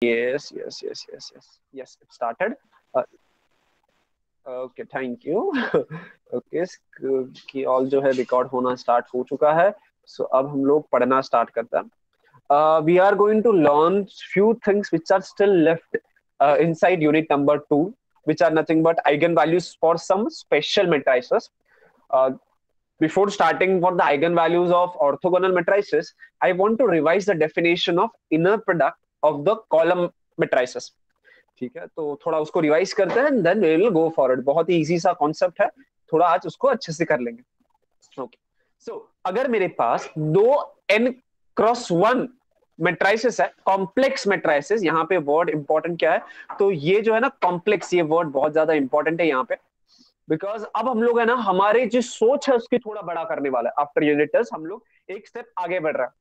Yes, yes, yes, yes, yes. Yes, it started. Okay, thank you. Okay, कि all जो है record होना start हो चुका है. सो अब हम लोग पढ़ना स्टार्ट करते हैं. We are going to learn few things which are still left inside unit number 2, which are nothing but eigenvalues for some special matrices. Uh, Before starting for the eigenvalues of orthogonal matrices, I want to revise the definition of inner product of the column matrices. ठीक है, तो थोड़ा उसको revise करते हैं, then we will go forward. बहुत ही easy सा कॉन्सेप्ट है, थोड़ा आज उसको अच्छे से कर लेंगे. ओके, सो अगर मेरे पास दो n×1 मेट्राइसिस है, कॉम्प्लेक्स मेट्राइसिस, यहाँ पे वर्ड इंपॉर्टेंट क्या है, तो ये जो है ना कॉम्प्लेक्स, ये वर्ड बहुत ज्यादा इंपॉर्टेंट है यहाँ पे, बिकॉज अब हम लोग है ना हमारे जो सोच है उसकी थोड़ा बड़ा करने वाला है. आफ्टर यूनिट टेस्ट हम लोग एक स्टेप आगे बढ़ रहा है.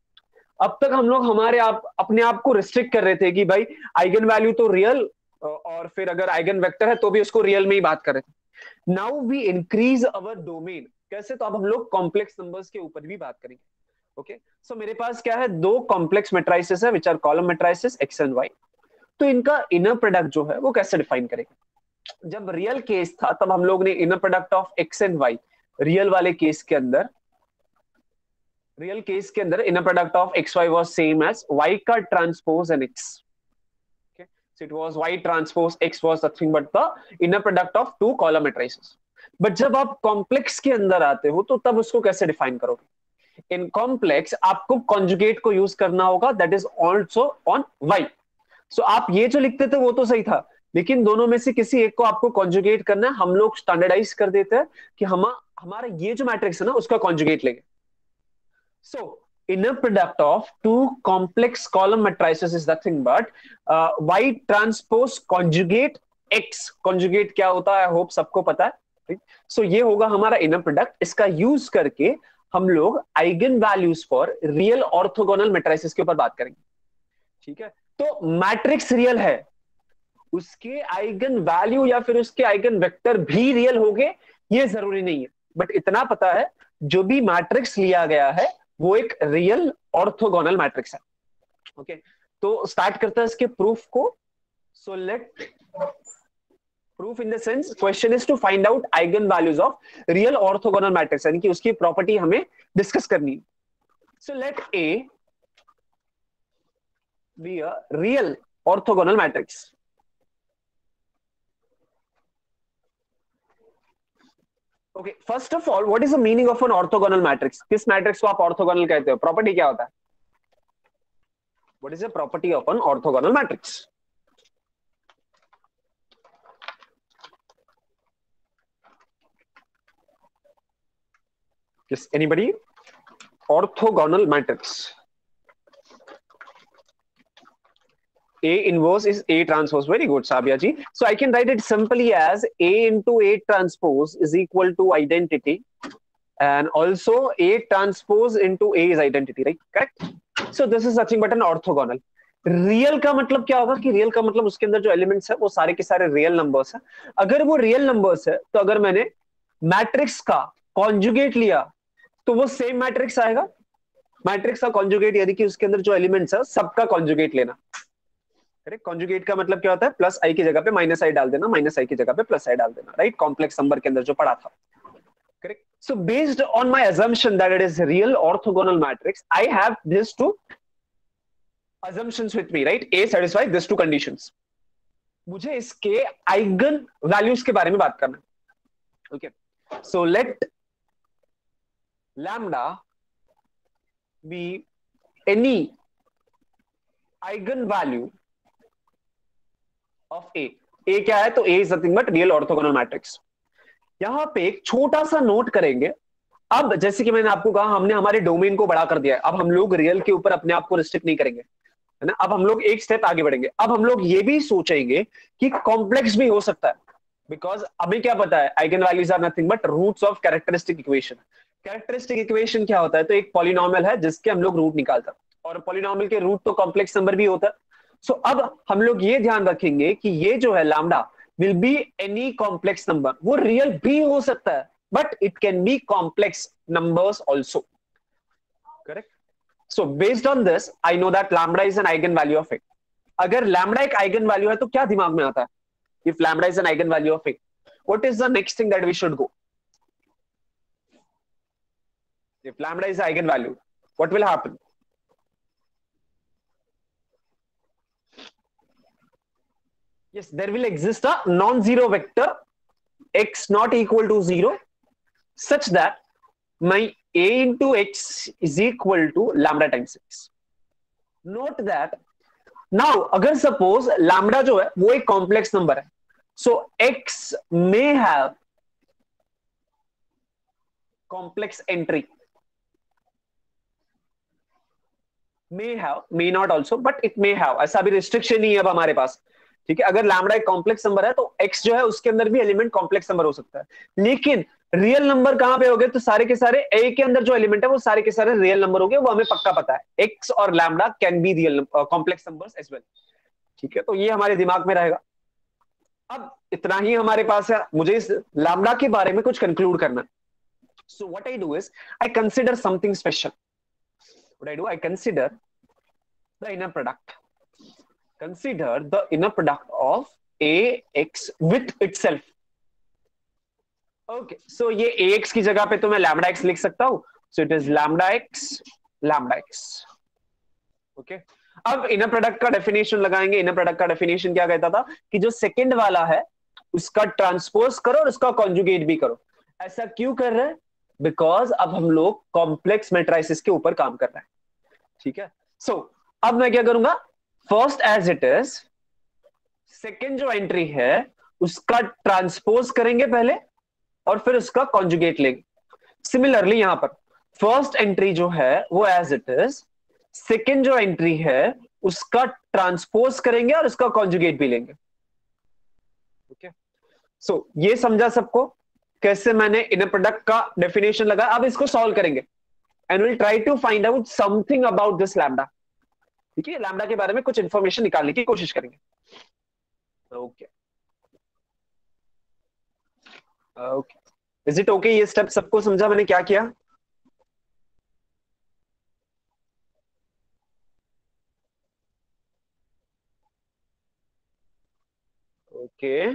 अब तक हम लोग हमारे अपने आप को रिस्ट्रिक्ट कर रहे थे कि भाई आइगन वैल्यू तो रियल, और फिर अगर आइगन वेक्टर है तो भी उसको रियल में ही बात कर रहे थे. Now we increase our domain. कैसे? तो अब हम लोग कॉम्प्लेक्स नंबर्स के ऊपर भी बात करेंगे. ओके, सो मेरे पास क्या है, दो कॉम्प्लेक्स मेट्राइसेस है which are column matrices X and Y. तो इनका इनर प्रोडक्ट जो है वो कैसे डिफाइन करेंगे? जब रियल केस था तब हम लोग ने inner product of X and Y, real वाले केस के अंदर, रियल केस के अंदर inner product of X Y was same as Y का transpose and X. So it was y transpose x was nothing but the inner product of two column matrices. But जब आप complex के अंदर आते हो तो तब उसको कैसे डिफाइन करोगे? इन कॉम्प्लेक्स आपको कॉन्जुगेट को यूज करना होगा, that is also on y. सो आप ये जो लिखते थे वो तो सही था, लेकिन दोनों में से किसी एक को आपको कॉन्जुगेट करना है. हम लोग स्टैंडर्डाइज कर देते हैं कि हमारा ये जो मैट्रिक्स है ना उसका कॉन्जुगेट लेंगे. सो inner product of two complex column matrices is nothing but y transpose conjugate x. conjugate क्या होता है, I hope सबको पता है. सो ये होगा हमारा inner product. इसका यूज करके हम लोग eigen values for real orthogonal matrices के ऊपर बात करेंगे. ठीक है, तो मैट्रिक्स रियल है, उसके आइगन वैल्यू या फिर उसके आइगन वेक्टर भी रियल होंगे ये जरूरी नहीं है, बट इतना पता है जो भी मैट्रिक्स लिया गया है वो एक रियल ऑर्थोगोनल मैट्रिक्स है. ओके, तो स्टार्ट करते हैं इसके प्रूफ को. So let proof in the sense question is to find out eigen values of real orthogonal matrix, यानी कि उसकी प्रॉपर्टी हमें डिस्कस करनी है. So let A be a real orthogonal matrix. Okay, first of all what is the meaning of an orthogonal matrix? किस matrix को आप orthogonal कहते हो? प्रॉपर्टी क्या होता है? What is the property of an orthogonal matrix? Yes, anybody? Orthogonal matrix. A inverse is A transpose. Very good, Sabia ji. So I can write it simply as A into A transpose is equal to identity, and also A transpose into A is identity, right? Correct? So this is nothing but an orthogonal. Real का मतलब क्या होगा कि real का मतलब उसके अंदर जो एलिमेंट्स है वो सारे के सारे रियल नंबर्स है. अगर वो रियल नंबर्स है तो अगर मैंने मैट्रिक्स का कॉन्जुगेट लिया तो वो सेम मैट्रिक्स आएगा. मैट्रिक्स का कॉन्जुगेट यानी कि उसके अंदर जो एलिमेंट्स है सबका कॉन्जुगेट लेना. करेक्ट? कॉन्जुगेट का मतलब क्या होता है? प्लस आई की जगह पे माइनस आई डाल देना, माइनस आई की जगह पे प्लस आई डाल देना, राइट? कॉम्प्लेक्स नंबर के अंदर जो पढ़ा था. Correct. So based on my assumption that it is real orthogonal matrix, I have these two assumptions with me, right? A satisfies these two conditions. मुझे इसके आइगन वैल्यूज के बारे में बात करना है. Okay. So let lambda be any eigen value of A. A क्या है? तो A is nothing but real orthogonal matrix. यहां पे एक छोटा सा नोट करेंगे. अब जैसे कि मैंने आपको कहा हमने हमारे डोमेन को बड़ा कर दिया है, अब हम लोग रियल के ऊपर अपने आप को रिस्ट्रिक्ट नहीं करेंगे, है ना? अब हम लोग एक स्टेप आगे बढ़ेंगे. अब हम लोग ये भी सोचेंगे कि कॉम्प्लेक्स भी हो सकता है, बिकॉज अभी क्या पता है, eigen values are nothing but roots of characteristic equation. Characteristic equation क्या होता है? तो एक पॉलिनोमियल है जिसके हम लोग रूट निकालते हैं, और पॉलिनोमियल के रूट तो कॉम्प्लेक्स नंबर भी होता है. सो अब हम लोग ये ध्यान रखेंगे कि ये जो है lambda will be any complex number. वो रियल भी हो सकता है, but it can be complex numbers also. Correct? So based on this, I know that lambda is an eigenvalue of it. अगर लैम्बडा एक आइगन वैल्यू है तो क्या दिमाग में आता है? If lambda is an eigen value of A, what is the next thing that we should go? If lambda is eigen value, what will happen? Yes, there will exist a non-zero vector x not equal to 0 such that my a into x is equal to lambda times x. Note that now अगर suppose lambda जो है वो एक complex number है, so x may have complex entry, may have, may not also, but it may have, ऐसा भी restriction नहीं है अब हमारे पास, ठीक है? अगर लैम्बडा एक कॉम्प्लेक्स नंबर है तो x जो है उसके अंदर भी एलिमेंट कॉम्प्लेक्स नंबर हो सकता है, लेकिन रियल नंबर कहां पे हो गए? तो सारे के सारे a के अंदर जो एलिमेंट है वो सारे के सारे रियल नंबर हो गए, वो हमें पक्का पता है। x और lambda can be real complex numbers as well, ठीक है? तो ये हमारे दिमाग में रहेगा। अब इतना ही हमारे पास है, मुझे इस लैम्बडा के बारे में कुछ कंक्लूड करना है। So what I do is I consider something special. What I do, I consider the inner product, consider the inner product of ax with itself. Okay, so ये ax की जगह पे तो मैं lambda x लिख सकता हूं, so it is lambda x. Okay, अब इनर प्रोडक्ट का डेफिनेशन लगाएंगे। इनर प्रोडक्ट का डेफिनेशन क्या कहता था कि जो सेकंड वाला है उसका ट्रांसपोज करो और उसका कॉन्जुगेट भी करो। ऐसा क्यों कर रहे हैं? बिकॉज अब हम लोग कॉम्प्लेक्स मैट्रिसेस के ऊपर काम कर रहे हैं, ठीक है? सो अब मैं क्या करूंगा, first as it is, second जो एंट्री है उसका ट्रांसपोज करेंगे पहले और फिर उसका कॉन्जुगेट लेंगे। सिमिलरली यहां पर फर्स्ट एंट्री जो है वो एज इट इज, सेकेंड जो एंट्री है उसका ट्रांसपोज करेंगे और उसका कॉन्जुगेट भी लेंगे। ओके, सो ये समझा सबको कैसे मैंने इनर प्रोडक्ट का डेफिनेशन लगाया? अब इसको सॉल्व करेंगे and will try to find out something about this lambda, ठीक है? लैम्बडा के बारे में कुछ इंफॉर्मेशन निकालने की कोशिश करेंगे। Okay okay, is it okay? ये स्टेप सबको समझा मैंने क्या किया? Okay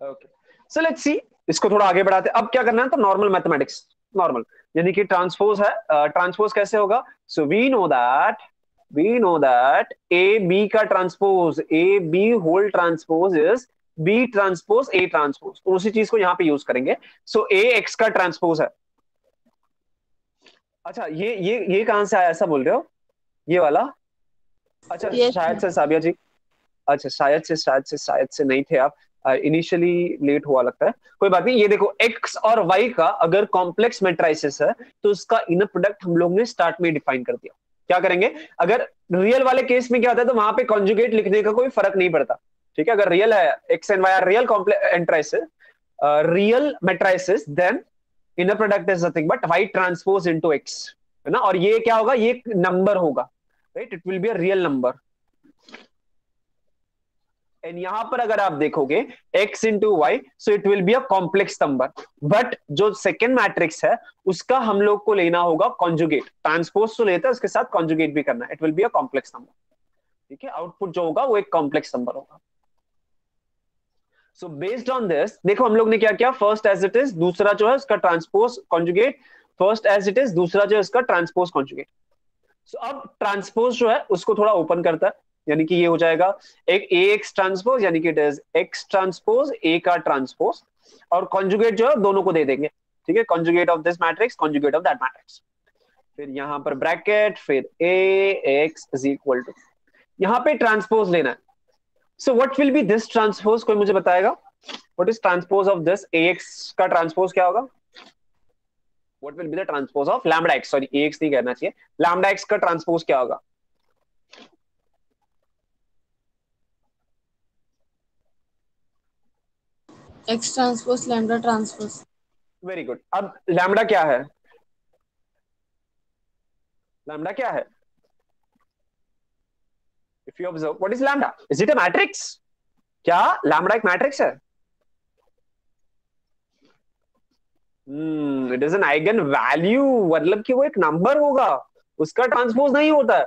okay, so let's see, इसको थोड़ा आगे बढ़ाते हैं। अब क्या करना है, तो नॉर्मल मैथमेटिक्स, नॉर्मल यानी कि ट्रांसपोज है। ट्रांसपोज कैसे होगा? So we know that A B का transpose, A B whole transpose is B transpose A transpose, तो उसी चीज को यहां पे यूज करेंगे। सो ए एक्स का ट्रांसपोज है। अच्छा, ये कहां से आया, ऐसा बोल रहे हो? ये वाला? अच्छा Yes, शायद sir. से साबिया जी, अच्छा शायद से नहीं थे आप, इनिशियली लेट हुआ लगता है, कोई बात नहीं। ये देखो x और y का अगर कॉम्प्लेक्स मैट्रिसेस है तो उसका इनर प्रोडक्ट हम लोग ने स्टार्ट में डिफाइन कर दिया। क्या करेंगे, अगर रियल वाले केस में क्या होता है तो वहां पे कॉन्जुगेट लिखने का कोई फर्क नहीं पड़ता, ठीक है? अगर रियल है x and y are real real matrices, then inner product is nothing but y transpose into x, है ना? और ये क्या होगा, ये एक नंबर होगा, right? It will be a real number. And यहां पर अगर आप देखोगे x into y, so it will be a complex number, but जो सेकेंड मैट्रिक्स है उसका हम लोग को लेना होगा कॉन्जुगेट। ट्रांसपोज तो लेता है, उसके साथ कॉन्जुगेट भी करना है, it will be a complex number, ठीक है? आउटपुट जो होगा वो एक कॉम्प्लेक्स नंबर होगा। सो बेस्ड ऑन दिस देखो हम लोग ने क्या किया, फर्स्ट एज इट इज, दूसरा जो है उसका transpose conjugate, first as it is, दूसरा जो है उसका ट्रांसपोज कॉन्जुगेट। सो अब ट्रांसपोज जो है उसको थोड़ा ओपन करता है, यानी कि ये हो जाएगा एक ए एक्स ट्रांसपोज, यानी कि it is x transpose A का ट्रांसपोज, और कॉन्जुगेट जो है दोनों को दे देंगे, ठीक है? Conjugate of this matrix, conjugate of that matrix, फिर यहां पर ब्रैकेट, फिर ए एक्स इज इक्वल टू, यहां पे ट्रांसपोज लेना है। So what will be this transpose, कोई मुझे बताएगा? What is transpose of this? A x का ट्रांसपोज क्या होगा? What will be the transpose of lambda x, sorry A x नहीं कहना चाहिए, लैम्बडा एक्स का ट्रांसपोज क्या होगा? X transpose lambda transpose. Very good. अब लैम्बडा क्या है? लैम्बडा क्या है? If you observe, what is lambda? Is it a matrix? क्या लैम्बडा एक मैट्रिक्स है? It is an eigen value, मतलब कि वो एक नंबर होगा, उसका ट्रांसपोज नहीं होता है।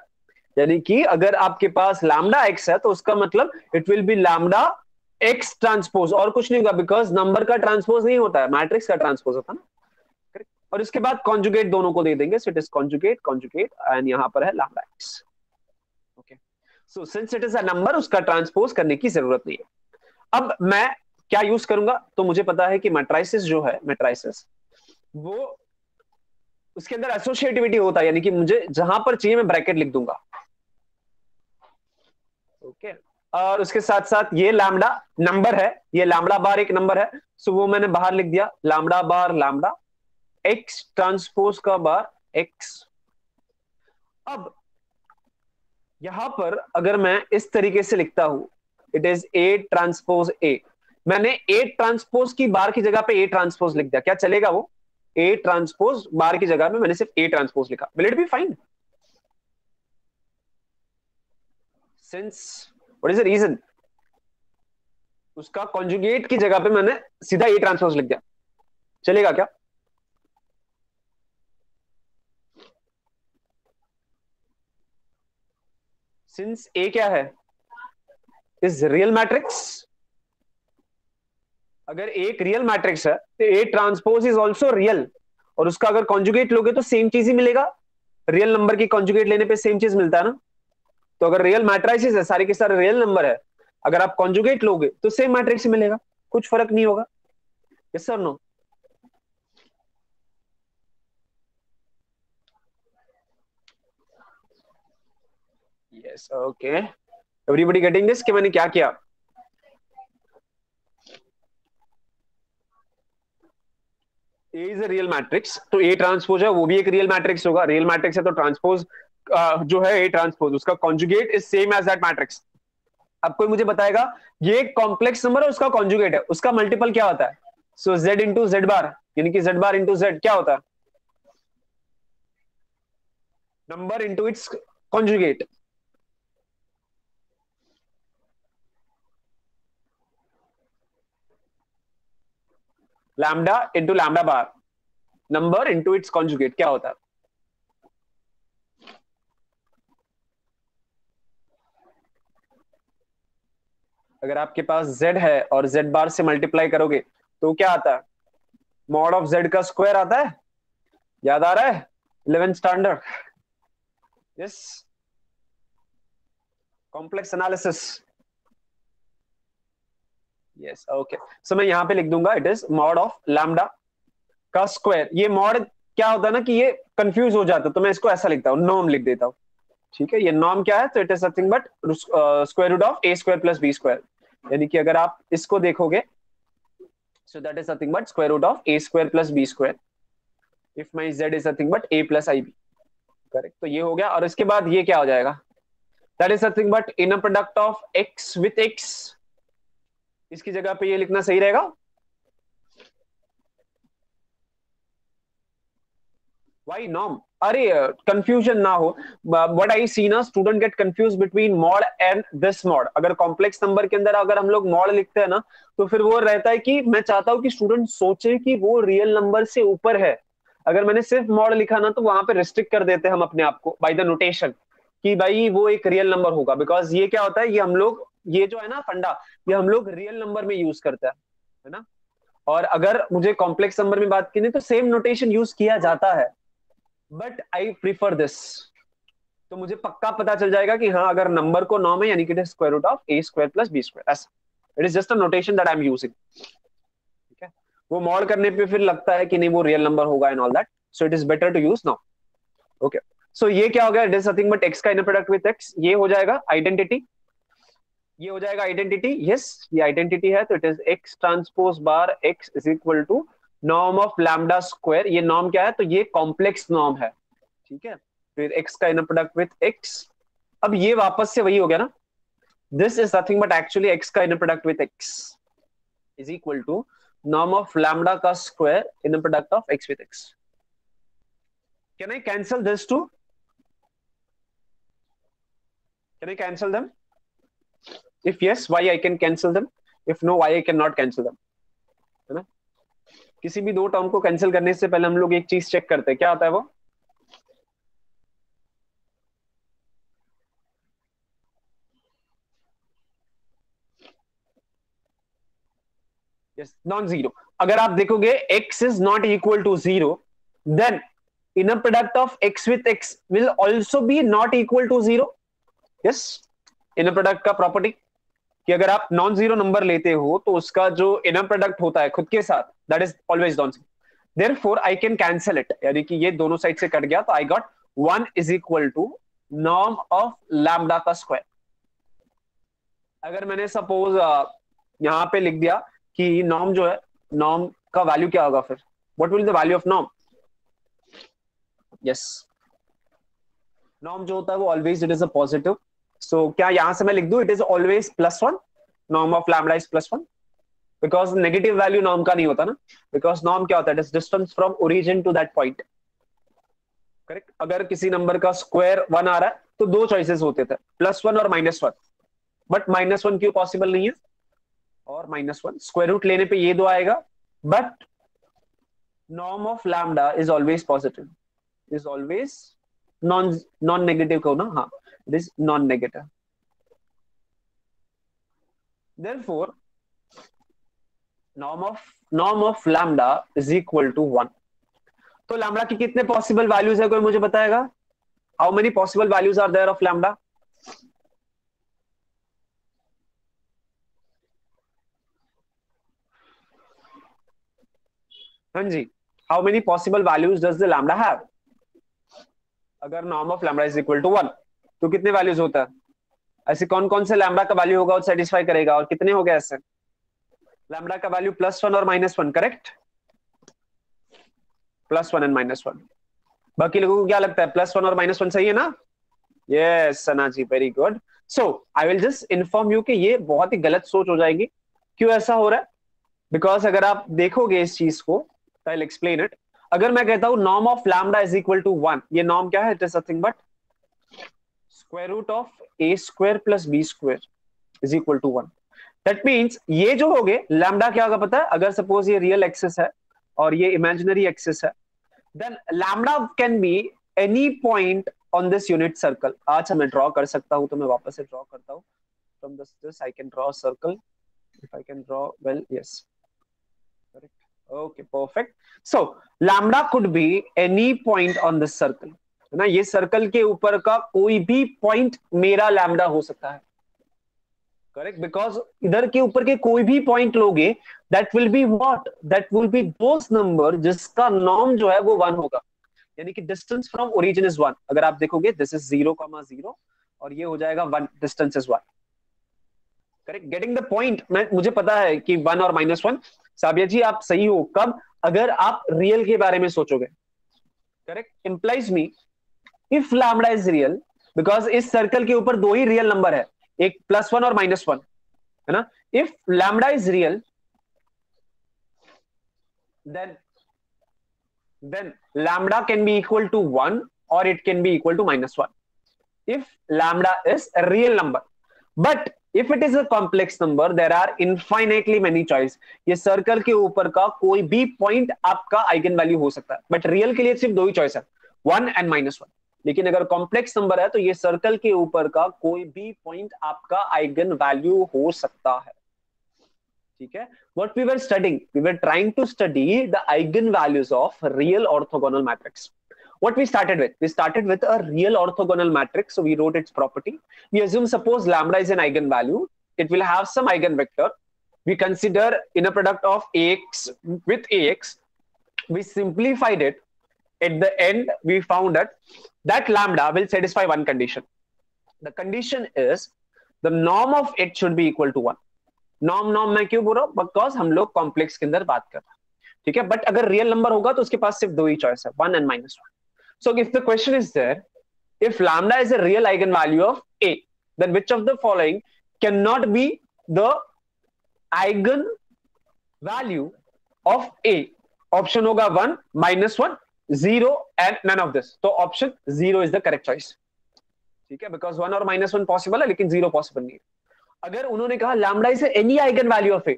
यानी कि अगर आपके पास लैम्डा एक्स है तो उसका मतलब it will be lambda x transpose, और कुछ नहीं होगा, बिकॉज नंबर का ट्रांसपोज नहीं होता है, मैट्रिक्स का ट्रांसपोज होता है ना। Correct? और इसके बाद कॉन्जुगेट दोनों को दे देंगे, सो it is conjugate conjugate, and यहां पर है lambda x. Okay, so since it is a number, उसका ट्रांसपोज करने की जरूरत नहीं है। अब मैं क्या यूज करूंगा, तो मुझे पता है कि मैट्राइसिस जो है, मैट्राइसिस वो उसके अंदर एसोसिएटिविटी होता है, यानी कि मुझे जहां पर चाहिए मैं ब्रैकेट लिख दूंगा। ओके, और उसके साथ साथ ये लैम्डा नंबर है, ये लैम्डा बार एक नंबर है, सो वो मैंने बाहर लिख दिया, लैम्डा बार लैम्डा एक्स ट्रांसपोज का बार एक्स। अब यहां पर अगर मैं इस तरीके से लिखता हूं, it is A transpose A, मैंने ए ट्रांसपोज की बार की जगह पे ए ट्रांसपोज लिख दिया, क्या चलेगा वो? ए ट्रांसपोज बार की जगह में मैंने सिर्फ ए ट्रांसपोज लिखा, will it be fine? Since what is the reason, उसका कॉन्जुगेट की जगह पे मैंने सीधा ए ट्रांसपोज लिख दिया, चलेगा क्या? सिंस ए क्या है, इज रियल मैट्रिक्स। अगर एक रियल मैट्रिक्स है तो A transpose is also real, और उसका अगर कॉन्जुगेट लोगे तो सेम चीज ही मिलेगा, रियल नंबर की कॉन्जुगेट लेने पे सेम चीज मिलता है ना। तो अगर रियल मैट्रिक्स है, सारे के सारे रियल नंबर है, अगर आप कॉन्जुगेट लोगे तो सेम मैट्रिक्स मिलेगा, कुछ फर्क नहीं होगा। Yes sir no? Yes, okay, everybody getting this कि मैंने क्या किया? A is a real matrix, तो ए ट्रांसपोज है वो भी एक रियल मैट्रिक्स होगा, रियल मैट्रिक्स है तो ट्रांसपोज जो है ए ट्रांसपोज, उसका conjugate is same as that matrix. अब कोई मुझे बताएगा ये एक कॉम्प्लेक्स नंबर है, उसका कॉन्जुगेट है, उसका मल्टीपल क्या होता है? So Z into Z bar, यानी कि जेड बार इंटू जेड क्या होता है? Number into its conjugate. Lambda into lambda bar, number into its conjugate क्या होता है? अगर आपके पास z है और z बार से मल्टीप्लाई करोगे तो क्या आता है? मॉड ऑफ z का स्क्वायर आता है, याद आ रहा है 11th standard? Yes, complex analysis. Yes, okay, so मैं यहां पे लिख दूंगा it is mod of lambda का स्क्वायर। ये मॉड क्या होता है ना कि ये कंफ्यूज हो जाता है, तो मैं इसको ऐसा लिखता हूँ, नॉर्म लिख देता हूँ। ठीक है, ये नॉर्म क्या है, तो it is nothing but square root of A square plus B square, यानी कि अगर आप इसको देखोगे, so that is nothing but square root of a square plus b square if my z is nothing but a plus ib। Correct, तो ये हो गया, और इसके बाद ये क्या हो जाएगा? That is nothing but inner product of x with x, इसकी जगह पे ये लिखना सही रहेगा। Y norm? अरे कंफ्यूजन ना हो, व्हाट आई सी ना, student get confuse between mod and this mod. अगर कॉम्प्लेक्स नंबर के अंदर अगर हम लोग मॉड लिखते हैं ना, तो फिर वो रहता है कि मैं चाहता हूं कि स्टूडेंट सोचे कि वो रियल नंबर से ऊपर है। अगर मैंने सिर्फ मॉड लिखा ना, तो वहां पे रिस्ट्रिक्ट कर देते हैं हम अपने आप को बाय द नोटेशन कि भाई वो एक रियल नंबर होगा, बिकॉज ये क्या होता है, ये हम लोग, ये जो है ना फंडा, ये हम लोग रियल नंबर में यूज करते हैं, है ना। और अगर मुझे कॉम्प्लेक्स नंबर में बात करनी तो सेम नोटेशन यूज किया जाता है, बट आई प्रीफर दिस। तो मुझे पक्का पता चल जाएगा कि हाँ, अगर नंबर को नॉर्म है यानी कि square root of A square plus B square, ऐसा। It is just a notation that I am using. ठीक है, वो मॉड करने पे फिर लगता है कि नहीं वो रियल नंबर होगा and all that, so it is better to use now. Okay, so ये क्या हो गया, it is nothing but X का इनर प्रोडक्ट विद एक्स, ये हो जाएगा आइडेंटिटी, ये हो जाएगा आइडेंटिटी। यस, ये आइडेंटिटी है, तो it is x transpose bar x is equal to norm of lambda square. ये नॉर्म क्या है, तो ये कॉम्प्लेक्स नॉर्म है। ठीक है, फिर x का इनर प्रोडक्ट विथ x। अब ये वापस से वही हो गया ना, this is nothing but actually x का inner product with x is equal to norm of lambda का square inner product of x with x। Can I cancel this two? Can I cancel them? If yes, why I can cancel them? If no, why I cannot cancel them? है ना, किसी भी दो term को cancel करने से पहले हम लोग एक चीज चेक करते हैं, क्या आता है वो? Yes, non zero. अगर आप देखोगे x is not equal to zero, then inner product of x with x will also be not equal to zero. yes, inner product का प्रॉपर्टी कि अगर आप नॉन जीरो नंबर लेते हो तो उसका जो इनर प्रोडक्ट होता है खुद के साथ, that is always non zero. Therefore I can cancel it, यानी कि ये दोनों साइड से कट गया, तो I got 1 is equal to norm of lambda का स्क्वायर। अगर मैंने सपोज यहां पे लिख दिया कि नॉर्म जो है, नॉर्म का वैल्यू क्या होगा फिर, what will the value of norm? Yes, norm जो होता है वो always it is a positive. So क्या यहां से मैं लिख दूं it is always +1, norm of lambda is +1, because negative value norm का नहीं होता ना, बिकॉज नॉर्म क्या होता है, it is distance from origin to that point. Correct. अगर किसी नंबर का स्क्वायर 1 आ रहा है तो दो चॉइसेस होते थे, +1 और -1, बट -1 क्यों पॉसिबल नहीं है, और -1 स्क्वायर रूट लेने पे ये दो आएगा, but norm of lambda is always positive, is always non negative को ना, हाँ it is non negative. Therefore norm of lambda is equal to 1। तो लैम्डा की कितने पॉसिबल वैल्यूज है, कोई मुझे बताएगा? How many possible values are there of lambda? हाँ जी, how many possible values does the lambda have? अगर norm of lambda is equal to 1 तो कितने वैल्यूज होता है? ऐसे कौन कौन से लैम्डा का वैल्यू होगा और सेटिस्फाई करेगा, और कितने हो गए ऐसे? लैम्डा का वैल्यू +1 और -1, करेक्ट? +1 एंड -1। बाकी लोगों को क्या लगता है, +1 और -1 सही है ना? Yes Sana ji, very good. So I will just inform you कि ये बहुत ही गलत सोच हो जाएगी। क्यों ऐसा हो रहा है? बिकॉज अगर आप देखोगे इस चीज को, आई विल एक्सप्लेन इट। अगर मैं कहता हूं norm of lambda is equal to 1, ये नॉर्म क्या है, it is nothing but square root of a² + b² is equal to 1। That means ये जो हो गए लैम्डा क्या होगा पता है, अगर सपोज ये रियल एक्सिस है और ये इमेजिनरी एक्सिस है, then lambda can be any point on this unit circle. अच्छा मैं ड्रॉ कर सकता हूं, तो मैं वापस से ड्रॉ करता हूं। From this I can draw circle, if I can draw well, yes correct, okay perfect. So lambda could be any point on this circle, है ना, ये सर्कल के ऊपर का कोई भी पॉइंट मेरा लैम्डा हो सकता है, करेक्ट? बिकॉज इधर के ऊपर के कोई भी पॉइंट लोगे, that will be what, that will be those number जिसका नॉर्म जो है वो 1 होगा, यानी कि डिस्टेंस फ्रॉम ओरिजिन इज 1। अगर आप देखोगे दिस इज 0,0 और ये हो जाएगा 1, distance is 1, correct? Getting the point. मुझे पता है कि 1 और -1, साबिया जी आप सही हो कब, अगर आप रियल के बारे में सोचोगे, correct? Implies me if lambda is real, because इस सर्कल के ऊपर दो ही रियल नंबर है, एक +1 और -1, है ना। If lambda is real, then lambda can be equal to 1 or it can be equal to -1 if lambda is a real number. But if it is a complex number, there are infinitely many choice. ये circle के ऊपर का कोई भी point आपका eigen value हो सकता है, बट रियल के लिए सिर्फ दो ही चॉइस है, 1 एंड -1। लेकिन अगर कॉम्प्लेक्स नंबर है तो ये सर्कल के ऊपर का कोई भी पॉइंट आपका आइगन वैल्यू हो सकता है, ठीक है? What we were studying, we were trying to study the eigenvalues of real orthogonal matrix. What we started with? We started with a real orthogonal matrix, so we wrote its property. We assume suppose lambda is an eigenvalue, it will have some eigenvector. We consider inner product of ax with ax. We simplified it. At the end, we found that lambda will satisfy one condition. The condition is the norm of it should be equal to 1. Norm मैं क्यों बोल रहा हूं, because हम लोग complex के अंदर बात कर रहे हैं, ठीक है? बट अगर रियल नंबर होगा तो उसके पास सिर्फ दो ही चॉइस है, 1 and -1। So if the question is there, if lambda is a real eigen value of a, then which of the following cannot be the eigen value of a? Option होगा 1, -1, 0 and none of this. तो option 0 is the correct choice, ठीक है? Because 1 और -1 possible है लेकिन 0 possible नहीं है। अगर उन्होंने कहा lambda is any eigen value of A,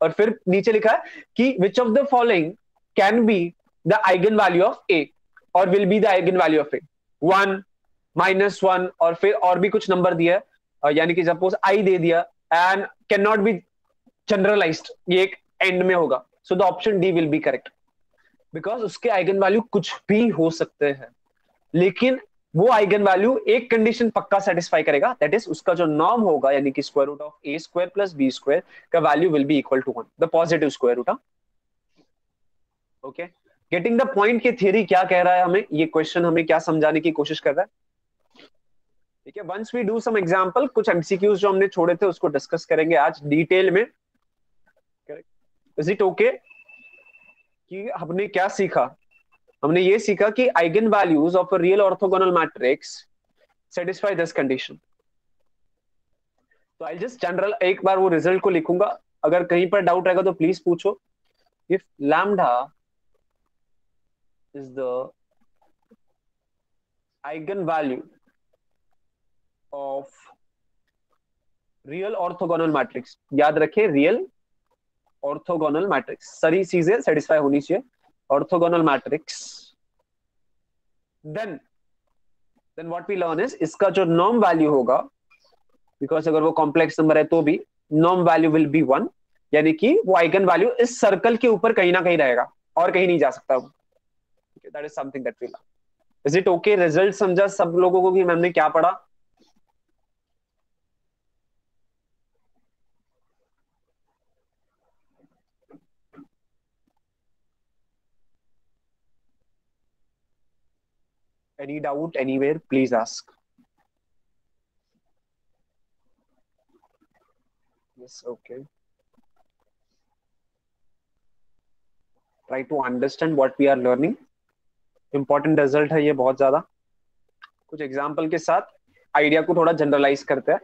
और फिर नीचे लिखा है कि which of the following can be the eigen value of A और will be the eigen value of A, 1, -1 और फिर और भी कुछ नंबर दिया, यानी कि सपोज आई दे दिया, and can not be generalized, ये एक एंड में होगा. So the option D will be correct, because उसके आइगन वैल्यू कुछ भी हो सकते हैं, लेकिन वो आइगन वैल्यू एक कंडीशन पक्का सेटिस्फाई करेगा, दैट इज उसका जो नॉर्म होगा, यानी कि square root of A square plus B square का value will be equal to 1, the positive square root. Okay, getting the point की थियरी क्या कह रहा है हमें, ये क्वेश्चन हमें क्या समझाने की कोशिश कर रहा है. ठीक है, once we do some example, कुछ एमसीक्यूज जो हमने छोड़े थे उसको डिस्कस करेंगे आज डिटेल में. Is it okay? कि हमने क्या सीखा, हमने ये सीखा कि eigen values of a real orthogonal matrix satisfy this condition. तो आई जस्ट जनरल एक बार वो रिजल्ट को लिखूंगा, अगर कहीं पर डाउट रहेगा तो प्लीज पूछो. If lambda is the eigen value of real orthogonal matrix, याद रखें रियल ऑर्थोगोनल मैट्रिक्स, सारी चीजें सेटिस्फाई होनी चाहिए, orthogonal matrix, then what we learn is इसका जो नॉर्म वैल्यू होगा, बिकॉज अगर वो कॉम्प्लेक्स नंबर है तो भी नॉर्म वैल्यू विल बी 1, यानी कि वो आइगन वैल्यू इस सर्कल के ऊपर कहीं ना कहीं रहेगा और कहीं नहीं जा सकता वो. That is something that we learn. Is it okay? Result समझा सब लोगों को कि मैंने क्या पढ़ा? Any doubt anywhere, please ask. Yes, okay. Try to understand what we are learning. Important result है ये बहुत ज्यादा. कुछ एग्जाम्पल के साथ आइडिया को थोड़ा जनरलाइज करते हैं,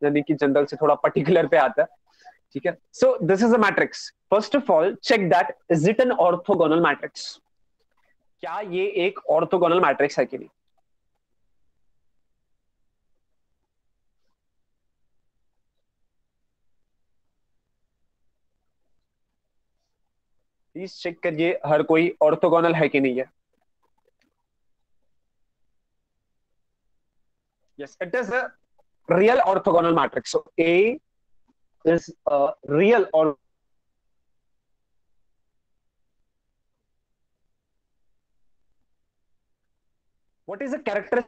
यानी कि जनरल से थोड़ा पर्टिकुलर पे आता है. ठीक है, so this is a matrix. First of all check that is it an orthogonal matrix. क्या ये एक ऑर्थोगोनल मैट्रिक्स है कि नहीं? प्लीज चेक करिए हर कोई ऑर्थोगोनल है कि नहीं है. Yes, it is a real orthogonal matrix. So A is a real or what is the character?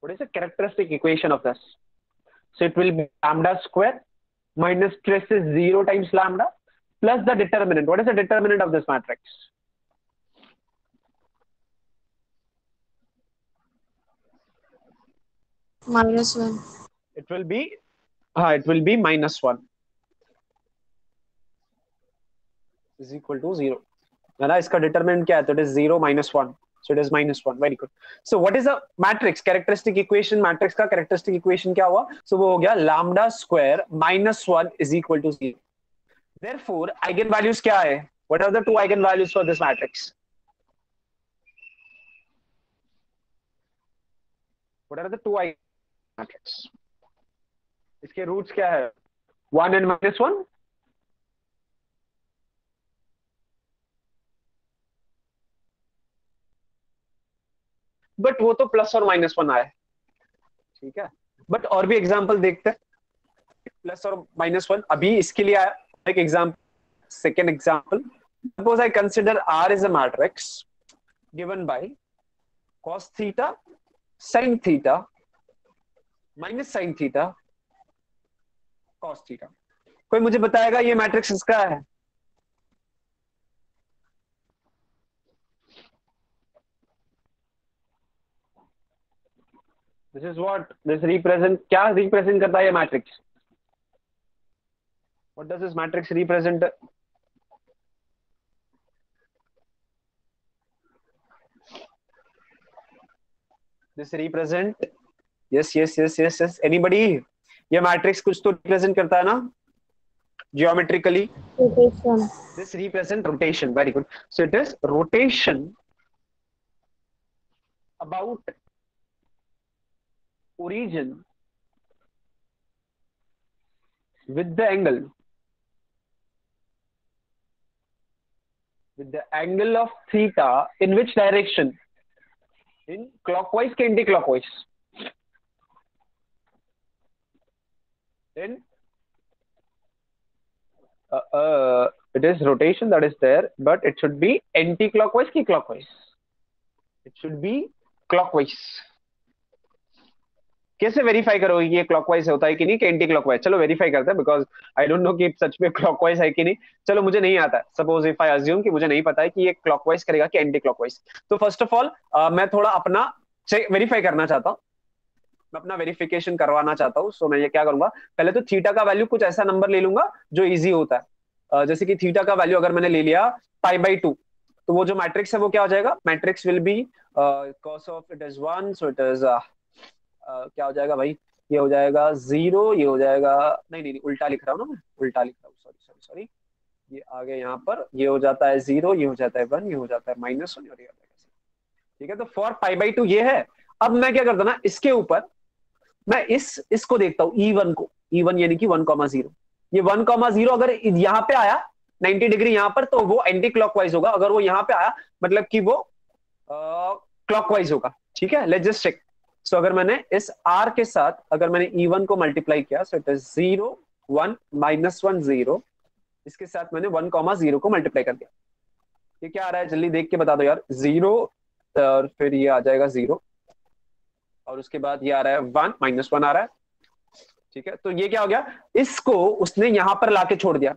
What is the characteristic equation of this? So it will be lambda square minus stress is 0 times lambda plus the determinant. What is the determinant of this matrix? -1. It will be -1 is equal to 0. है ना, इसका determinant क्या है? तो it is 0 -1. So it is -1. Very good. So what is the matrix characteristic equation? Matrix का characteristic equation क्या हुआ? So वो हो गया lambda square -1 is equal to 0. Therefore, eigenvalues क्या है? What are the two eigenvalues for this matrix? What are the two matrix? इसके roots क्या है? 1 and -1. बट वो तो प्लस और -1 आए. ठीक है, बट और भी एग्जांपल देखते हैं. प्लस और -1 अभी इसके लिए आया. एक example, second example, suppose I consider R is a matrix given by cos theta sin theta minus sin theta cos theta. कोई मुझे बताएगा ये मैट्रिक्स इसका है? This is what this represent, क्या represent करता है ये matrix? What does this matrix represent? This represent, yes. Anybody? ये मैट्रिक्स कुछ तो रिप्रेजेंट करता है ना geometrically? Rotation. This represent rotation. Very good. So it is rotation about origin with the angle of theta in which direction? In clockwise के anti clockwise? In it is rotation that is there, but it should be anti clockwise ki clockwise? It should be clockwise. कैसे verify करोगे कि ये clockwise होता है कि नहीं कि एंटी क्लॉकवाइज? चलो वेरीफाई करते हैं, बिकॉज आई डोंट नो कि सच में क्लॉकवाइज है कि नहीं. चलो मुझे नहीं आता है, सपोज इफ आई अज्यूम कि मुझे नहीं पता है कि ये क्लॉकवाइज करेगा कि एंटी क्लॉकवाइज. तो फर्स्ट ऑफ ऑल मैं थोड़ा अपना वेरीफाई करना चाहता हूँ, मैं अपना वेरिफिकेशन करवाना चाहता हूँ. सो मैं ये क्या करूंगा, पहले तो थीटा का वैल्यू कुछ ऐसा नंबर ले लूंगा जो इजी होता है. जैसे कि थीटा का वैल्यू अगर मैंने ले लिया π/2, तो वो जो मैट्रिक्स है वो क्या हो जाएगा? Matrix will be cos of it is 1, so it is क्या हो जाएगा भाई? ये हो जाएगा 0, ये हो जाएगा, नहीं नहीं उल्टा लिख रहा हूँ ना मैं, उल्टा लिख रहा हूँ, सॉरी सॉरी सॉरी. ये आगे यहाँ पर ये हो जाता है 0, ये हो जाता है 1, ये हो जाता है -1 और ये हो जाता है. ठीक है, तो फॉर π/2 ये है. अब मैं क्या करता ना, इसके ऊपर मैं इसको देखता हूँ E1 को. E1 यानी कि 1,0. ये 1,0 अगर यहाँ पे आया 90 डिग्री यहाँ पर, तो वो एंटी क्लॉकवाइज होगा. अगर वो यहाँ पे आया मतलब कि वो क्लॉकवाइज होगा. ठीक है, लेट्स जस्ट चेक. सो अगर मैंने इस R के साथ अगर मैंने E1 को मल्टीप्लाई किया, सो इट इज 0 1 -1 0. इसके साथ मैंने 1,0 को मल्टीप्लाई कर दिया. ये क्या आ रहा है जल्दी देख के बता दो यार. 0 और फिर ये आ जाएगा 0 और उसके बाद ये आ रहा है 1 -1 आ रहा है. ठीक है, तो ये क्या हो गया, इसको उसने यहां पर लाके छोड़ दिया.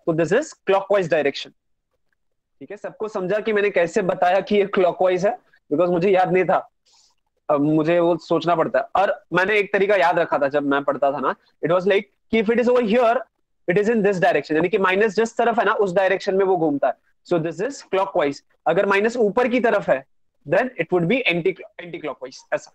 तो दिस इज क्लॉकवाइज डायरेक्शन. ठीक है, सबको समझा कि मैंने कैसे बताया कि ये क्लॉकवाइज है? बिकॉज मुझे याद नहीं था, अब मुझे वो सोचना पड़ता है. और मैंने एक तरीका याद रखा था जब मैं पढ़ता था ना, इट वाज लाइक कि if it is over here it is in this direction, यानी कि माइनस जिस तरफ है ना उस डायरेक्शन में वो घूमता है. So this is clockwise. अगर माइनस ऊपर की तरफ है then it would be anti clockwise, ऐसा.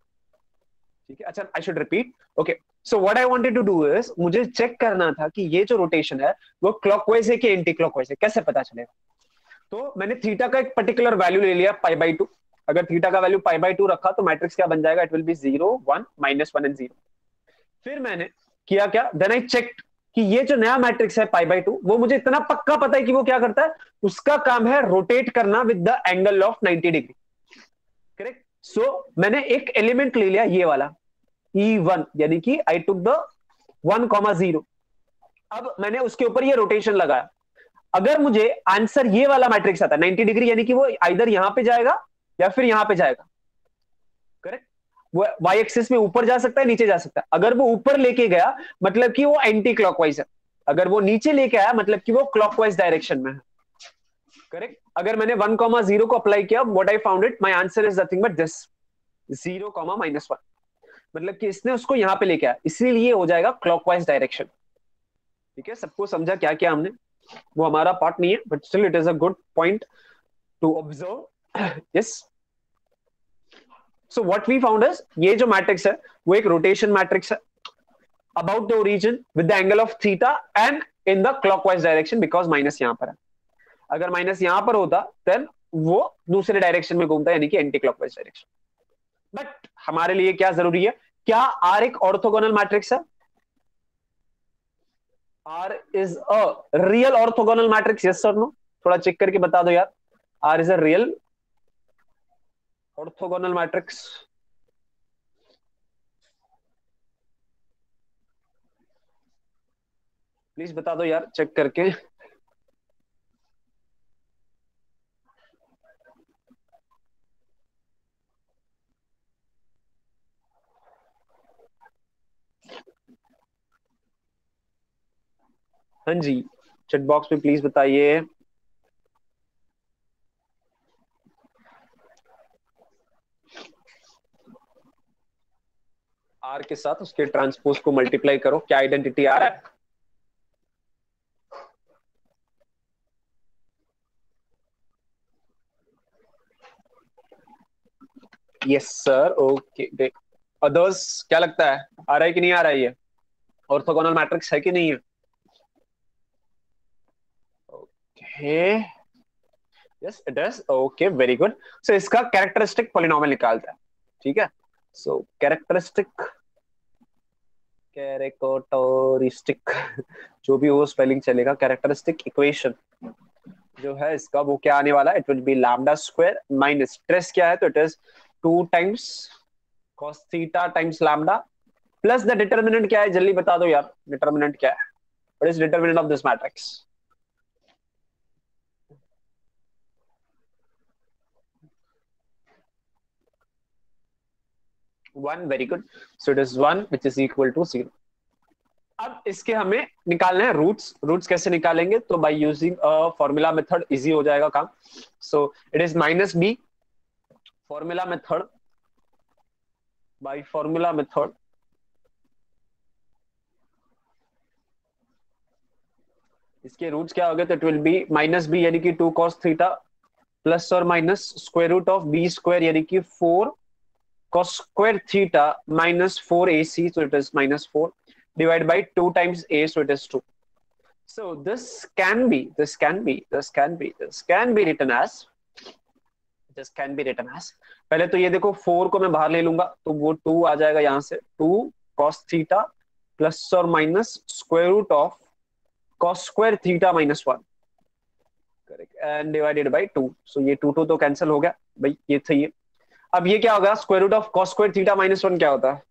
ठीक है, अच्छा I should repeat. Okay, so what I wanted to do is, मुझे चेक करना था कि ये जो रोटेशन है वो क्लॉकवाइज है कि एंटी क्लॉकवाइज है, कैसे पता चलेगा? तो मैंने थीटा का एक पर्टिकुलर वैल्यू ले लिया π/2. अगर थीटा का वैल्यू π/2 रखा तो मैट्रिक्स क्या बन जाएगा? It will B 0 1 -1 and 0. फिर मैंने किया क्या, देन आई चेक्ड कि ये जो नया मैट्रिक्स है π/2 वो मुझे इतना पक्का पता है कि वो क्या करता है, उसका काम है रोटेट करना with the angle of 90 degree. Correct. So मैंने एक एलिमेंट ले लिया ये वाला E1, यानी कि आई टुक द 1,0. अब मैंने उसके ऊपर ये रोटेशन लगाया. अगर मुझे आंसर ये वाला मैट्रिक्स आता है 90 डिग्री, यानी कि वो आइदर यहां पे जाएगा या फिर यहां पे जाएगा. करेक्ट. वो वाई एक्सिस में ऊपर जा सकता है, नीचे जा सकता है. अगर वो ऊपर लेके गया मतलब कि वो एंटी क्लॉकवाइज है. अगर वो नीचे लेके आया मतलब कि वो क्लॉकवाइज डायरेक्शन में है. करेक्ट. अगर मैंने 1,0 को अप्लाई किया, what I found it, my answer is nothing but this 0, -1. मतलब कि इसने उसको यहां पे लेके आया, इसीलिए हो जाएगा क्लॉकवाइज डायरेक्शन. ठीक है, सबको समझा क्या क्या हमने? वो हमारा पार्ट नहीं है, but still it is a good point to observe. Yes. So what we found is, ये जो मैट्रिक्स है वो एक रोटेशन मैट्रिक्स है about the origin with the angle of theta and in the clockwise direction, because minus यहां पर है. अगर माइनस यहां पर होता देन वो दूसरे डायरेक्शन में घूमता, यानी कि एंटी क्लॉकवाइज डायरेक्शन. बट हमारे लिए क्या जरूरी है, क्या आर एक ऑर्थोगोनल मैट्रिक्स है? R is a real orthogonal matrix, yes और नो? थोड़ा चेक करके बता दो यार. R is a real orthogonal matrix. Please बता दो यार चेक करके. हाँ जी, चैट बॉक्स में प्लीज बताइए. आर के साथ उसके ट्रांसपोज को मल्टीप्लाई करो, क्या आइडेंटिटी आ रहा है? Yes sir. ओके, अदर्स क्या लगता है, आ रहा है कि नहीं आ रहा है? ये ऑर्थोगोनल मैट्रिक्स है कि नहीं है? Okay, yes it is. Okay, very good. So इसका कैरेक्टरिस्टिक पॉलिनोमियल निकालता है. ठीक है, सो कैरेक्टरिस्टिक कैरेक्टरिस्टिक जो भी वो स्पेलिंग चलेगा, कैरेक्टरिस्टिक इक्वेशन जो है इसका वो क्या आने वाला है, it will be lambda square minus trace क्या है तो it is 2 times cos theta times lambda plus the determinant क्या है, जल्दी बता दो यार, डिटर्मिनेंट क्या है, what is determinant of this matrix? 1, very good, so it is 1 which is equal to 0। अब इसके हमें निकालने हैं रूट्स। रूट्स कैसे निकालेंगे, तो by using formula method easy हो जाएगा काम। So it is minus B, formula method, by formula method इसके रूट्स क्या हो गए, तो it will be minus B यानी कि 2 cos थीटा प्लस और minus square root of B square यानी कि 4 cos square theta minus 4 AC, so it is minus 4 divided by 2 times A, so it is 2. So this can be written as पहले तो ये देखो 4 को मैं बाहर ले लूंगा तो वो 2 आ जाएगा यहां से, 2 cos थीटा प्लस और minus square root of cos square theta minus 1, correct, and divided by 2। So ये 2 तो कैंसिल हो गया भाई, ये था ये। अब ये क्या होगा, square root of cos square theta minus 1 क्या होता है,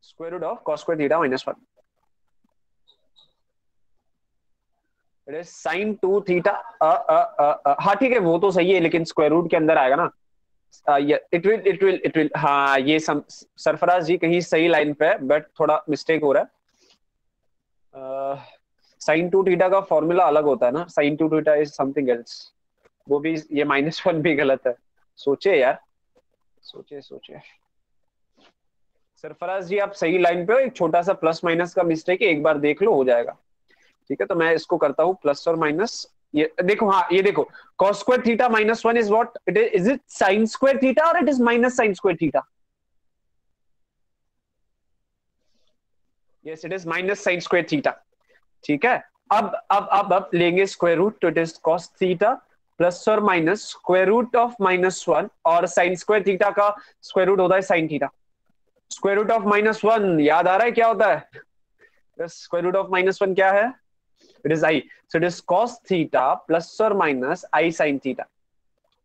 square root of cos square theta minus 1, it is sin 2 theta. हाँ ठीक है वो तो सही है, लेकिन स्क्वायर रूट के अंदर आएगा ना, इट विल हाँ ये सरफराज जी कहीं सही लाइन पे है बट थोड़ा मिस्टेक हो रहा है। sin 2 थीटा का फॉर्मूला अलग होता है ना, sin 2 theta is something else, वो भी ये -1 भी गलत है, सोचे यार, सोचे। सरफराज जी आप सही लाइन पे हो, एक छोटा सा प्लस माइनस का मिस्टेक है, एक बार देख लो हो जाएगा। ठीक है, तो मैं इसको करता हूं प्लस और माइनस, ये देखो, हाँ ये देखो cos square theta minus 1 is what it is it sin square theta और it is minus sin square theta? Yes it is minus sin square theta. ठीक है, अब लेंगे स्क्वायर रूट, तो it is cos theta plus और minus square root of -1 और sin square theta का square root होता है sin theta. Square root of -1 याद आ रहा है क्या होता है, स्क्वायर रूट ऑफ -1 क्या है, it is i, so it is cos theta plus और माइनस आई sin थीटा।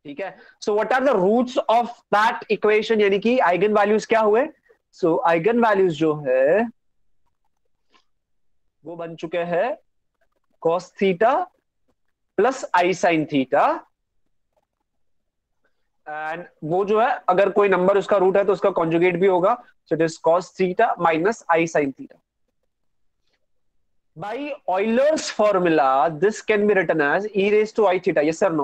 ठीक है, so what are the roots of that equation, यानी कि आइगन वैल्यूज क्या हुए, सो आइगन वैल्यूज जो है वो बन चुके हैं cos theta plus I sin theta, and वो जो है अगर कोई नंबर उसका रूट है तो उसका कॉन्जुगेट भी होगा, सो it is cos theta minus i sin theta. By Euler's formula, this can be written as e raised to I theta. Yes or no?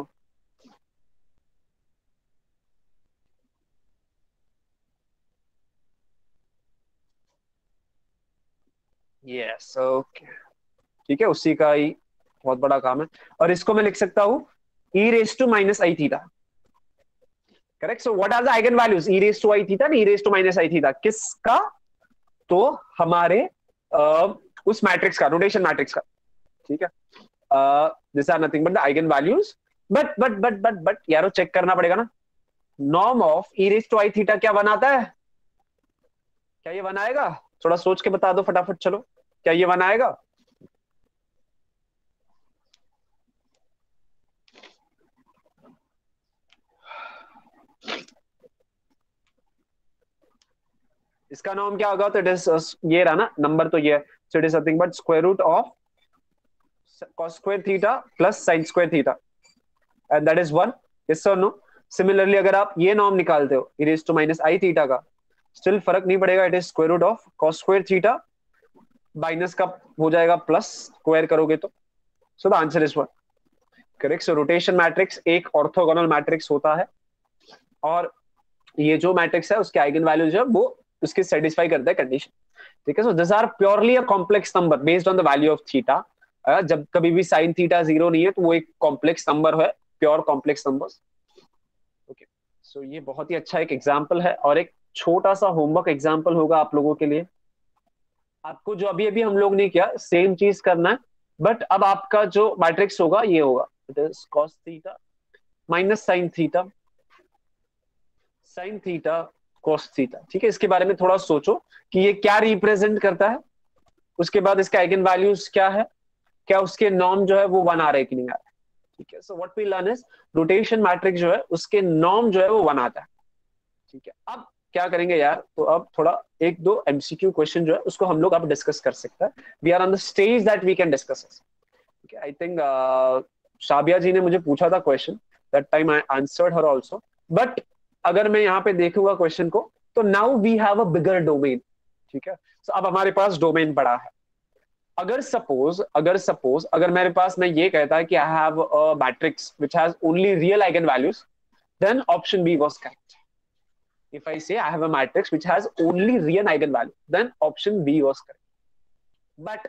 Yes, okay. ठीक है, उसी का ही बहुत बड़ा काम है, और इसको मैं लिख सकता हूं e raised to minus I theta. Correct. So what are the eigen values? E raised to I theta and e raised to minus I theta. किसका? तो हमारे उस मैट्रिक्स का, रोटेशन मैट्रिक्स का। ठीक है, this are nothing but the eigen values, but यारो check करना पड़ेगा ना, norm of e raise to i theta क्या बनाता है, क्या ये बनाएगा, थोड़ा सोच के बता दो फटाफट, चलो क्या ये बनाएगा? इसका नाम क्या होगा, तो इट इज ये रहा ना नंबर, तो ये so it is nothing but square root of cos square theta plus sin square theta, and that is 1। Yes और नो? सिमिलरली अगर आप ये नॉर्म निकालते हो e raise to minus i theta का, स्टिल फर्क नहीं पड़ेगा, it is square root of cos square theta minus का हो जाएगा प्लस, स्क्वायर करोगे तो, so the answer is 1। Correct. So rotation matrix एक ऑर्थोगोनल मैट्रिक्स होता है, और ये जो मैट्रिक्स है उसके आइगन वैल्यूज है वो उसके सेटिस्फाई करता है कंडीशन। ठीक है, so this are purely a complex number based on the value of theta. जब कभी भी साइन थीटा 0 नहीं है तो वो एक कॉम्प्लेक्स नंबर है, pure complex numbers. Okay, so ये बहुत ही अच्छा एक एग्जांपल है, और एक छोटा सा होमवर्क एग्जांपल होगा आप लोगों के लिए। आपको जो अभी अभी हम लोग ने किया सेम चीज करना है, बट अब आपका जो मैट्रिक्स होगा ये होगा, it is cos theta minus sin theta cos theta. ठीक है, इसके बारे में थोड़ा सोचो कि ये क्या रिप्रेजेंट करता है, उसके बाद इसका आइगन वैल्यूज क्या है, क्या उसके नॉर्म जो है वो 1 आ रहे कि नहीं आ रहे। ठीक है, so what we learn is rotation matrix जो है उसके नॉर्म जो है वो 1 आता है। ठीक है, अब क्या करेंगे यार, तो अब थोड़ा एक दो एमसीक्यू क्वेश्चन जो है उसको हम लोग अब डिस्कस कर सकते हैं। We are on the stage that we can discuss. ठीक है, आई थिंक साबिया जी ने मुझे पूछा था question, that time I answered her also, but अगर मैं यहाँ पे देखूंगा क्वेश्चन को, तो now we have a bigger domain. ठीक है, तो अब हमारे पास डोमेन बड़ा है। अगर मेरे पास मैं ये कहता है कि I have a matrix which has only real eigen values, then option B was correct. If I say I have a matrix which has only real eigenvalue, then option B was correct. But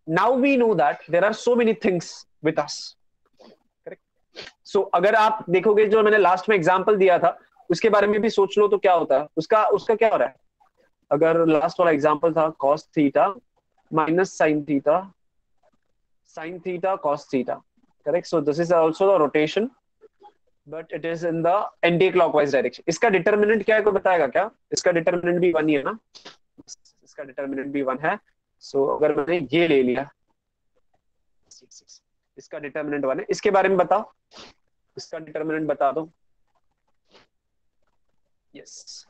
now we know that there are so many things with us. Correct? So अगर आप देखोगे जो मैंने last में example दिया था उसके बारे में भी सोच लो तो क्या होता है, उसका क्या हो रहा है। अगर लास्ट वाला एग्जांपल था cos theta minus sin theta cos theta. Correct? So this is also the rotation, but it is in the anti clockwise direction. इसका डिटर्मिनेंट क्या है, कोई बताएगा क्या। इसका डिटर्मिनेंट भी 1 ही है ना, इसका डिटर्मिनेंट भी 1 है। सो अगर मैंने ये ले लिया, इसका डिटर्मिनेंट 1 है, इसके बारे में बताओ, इसका डिटर्मिनेंट बता दो। यस,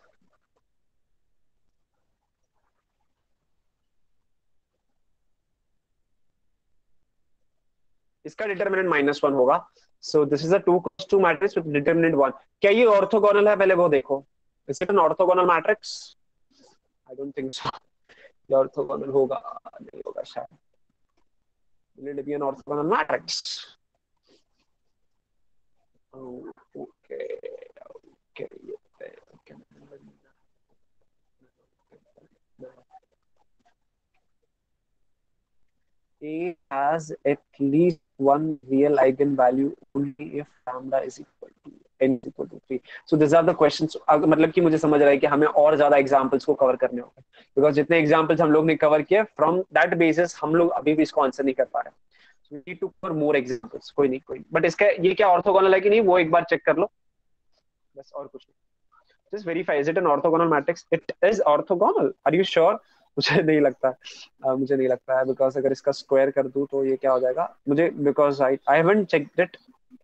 इसका डिटर्मिनेंट -1 होगा। So this is a 2 × 2 matrix with determinant 1। क्या ये ऑर्थोगोनल है, पहले वो देखो। Is it an orthogonal matrix? I don't think so. ये ऑर्थोगोनल होगा, नहीं होगा शायद। Will it be an orthogonal matrix? Oh, okay, okay. A has at least one real eigenvalue only if lambda is equal to n is equal to 3. So these are the questions. मतलब कि मुझे समझ रहा है कि हमें और ज्यादा एग्जांपल्स को कवर करने होंगे, बिकॉज जितने एग्जांपल्स हम लोग ने कवर किए फ्रॉम दैट बेसिस हम लोग अभी भी इसको आंसर नहीं कर पा रहे। So we need to cover more examples. कोई नहीं, बट इसका ये क्या ऑर्थोगोनल है कि नहीं वो एक बार चेक कर लो, बस और कुछ नहीं। Just verify, is it an orthogonal matrix? It is orthogonal. Are you sure? मुझे नहीं लगता, मुझे नहीं लगता है, बिकॉज अगर इसका स्क्वायर कर दूं तो ये क्या हो जाएगा मुझे, because I haven't checked it,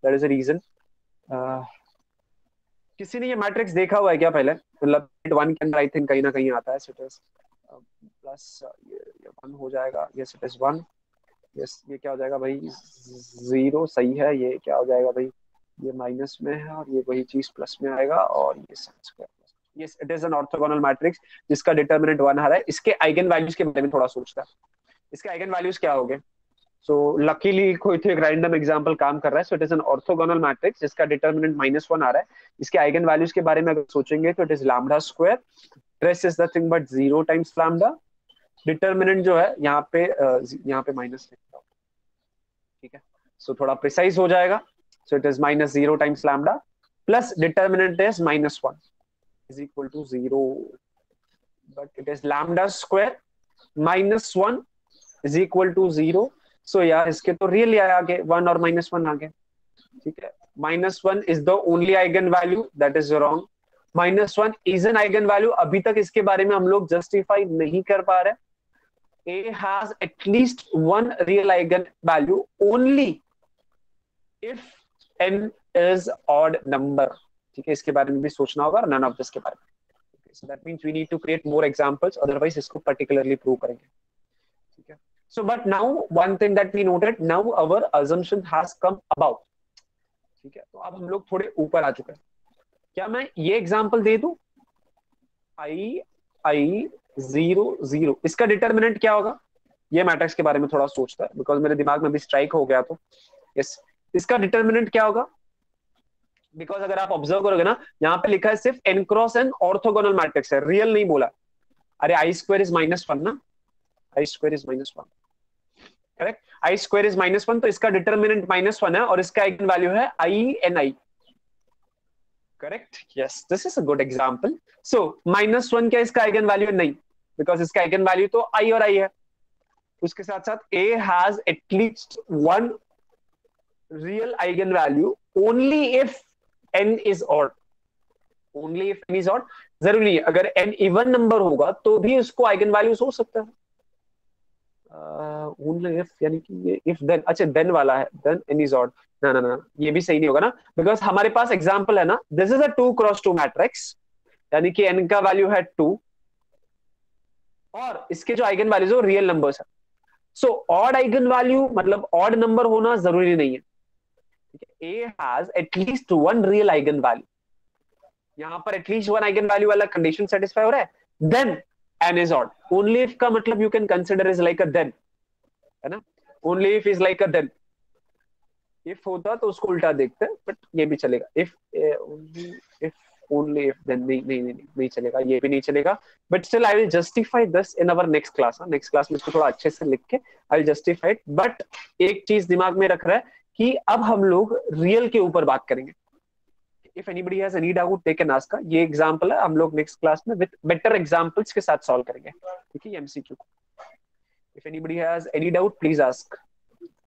that is a reason. किसी ने ये मैट्रिक्स देखा हुआ है क्या पहले, मतलब 1 के अंदर आई थिंक कहीं ना कहीं आता है। सो इट इज प्लस ये 1 हो जाएगा। Yes it is 1। यस ये क्या हो जाएगा भाई, 0 सही है। ये क्या हो जाएगा भाई, ये माइनस में है और ये वही चीज प्लस में आएगा और ये sin square. Yes it is an orthogonal matrix जिसका डिटर्मिनेंट 1 आ रहा है। इसके आइगन वैल्यूज के बारे में थोड़ा सोचता है, इसके आइगन वैल्यूज क्या होंगे। सो लकीली कोई तो एक रैंडम एग्जांपल काम कर रहा है। सो it is an orthogonal matrix जिसका डिटर्मिनेंट -1 आ रहा है। इसके आइगन वैल्यूज के बारे में अगर सोचेंगे तो it is lambda square, rest is nothing but 0 times lambda. Determinant जो है यहाँ पे माइनस लिखता हूँ। ठीक है, सो थोड़ा प्रिसाइज हो जाएगा। So it is -0 times lambda plus determinant is -1 is equal to 0. But it is lambda square -1 is equal to 0. So यार इसके तो रियल आ गए 1 और -1 आ गए। ठीक है, -1 is the only eigen value, that is wrong. -1 is an eigen value, अभी तक इसके बारे में हम लोग जस्टिफाई नहीं कर पा रहे। A has at least one real eigen value only if n is odd number. ठीक है, इसके बारे में भी सोचना होगा, none of this के बारे में। So that means we need to create more examples, otherwise इसको particularly prove करेंगे। ठीक है, so but now one thing that we noted, now our assumption has come about. ठीक है, तो अब हम लोग थोड़े ऊपर आ चुके हैं। क्या मैं ये एग्जाम्पल दे दूं, I 0 0, इसका डिटर्मिनेंट क्या होगा। ये मैट्रिक्स के बारे में थोड़ा सोचता है, बिकॉज मेरे दिमाग में भी स्ट्राइक हो गया। तो यस, इसका डिटर्मिनेंट क्या होगा, बिकॉज अगर आप ऑब्जर्व करोगे ना, यहाँ पे लिखा है सिर्फ n cross n orthogonal matrix है, रियल नहीं बोला। अरे आई स्क्वायर इज -1 ना, i square is -1, correct, i square is -1, तो इसका डिटर्मिनेंट -1 है और इसका आइगन वैल्यू है i, correct. Yes, this is a good example. So -1 क्या इसका आइगन वैल्यू नहीं, बिकॉज इसका आइगन वैल्यू तो i और i है। उसके साथ साथ a has at least one real eigenvalue only if n is odd, only if n is odd, जरूरी नहीं है, अगर n इवन नंबर होगा तो भी उसको आइगन वैल्यूज हो सकता है। ओनली इफ, यानी कि ये इफ देन, अच्छा देन वाला है, देन n इज ऑड, ना ना ना ये भी सही नहीं होगा ना, बिकॉज हमारे पास एग्जांपल है ना, this is a 2x2 matrix, यानी कि n का वैल्यू है 2 और इसके जो आइगन वैल्यूज है रियल नंबर्स है। सो ऑड आइगन वैल्यू मतलब ऑड नंबर होना जरूरी नहीं है। A has at least one real eigen value, यहाँ पर एटलीस्ट वन आइगन वैल्यू वाला कंडीशन सेटिस्फाई हो रहा है, then n is odd. Only if का मतलब you can consider is like a then, है ना, only if is like a then. If होता तो उसको उल्टा देखते हैं, बट ये भी चलेगा, if if only if then, नहीं नहीं नहीं नहीं चलेगा, ये भी नहीं चलेगा। But still I will justify this in our next class. Next class में इसको थोड़ा अच्छे से लिख के आई विल जस्टिफाई। बट एक चीज दिमाग में रख रहा है कि अब हम लोग रियल के ऊपर बात करेंगे। If anybody has any doubt they can ask. ये एग्जांपल है, हम लोग नेक्स्ट क्लास में विद बेटर एग्जांपल्स के साथ सॉल्व करेंगे, ठीक है, एमसीक्यू को। If anybody has any doubt please ask.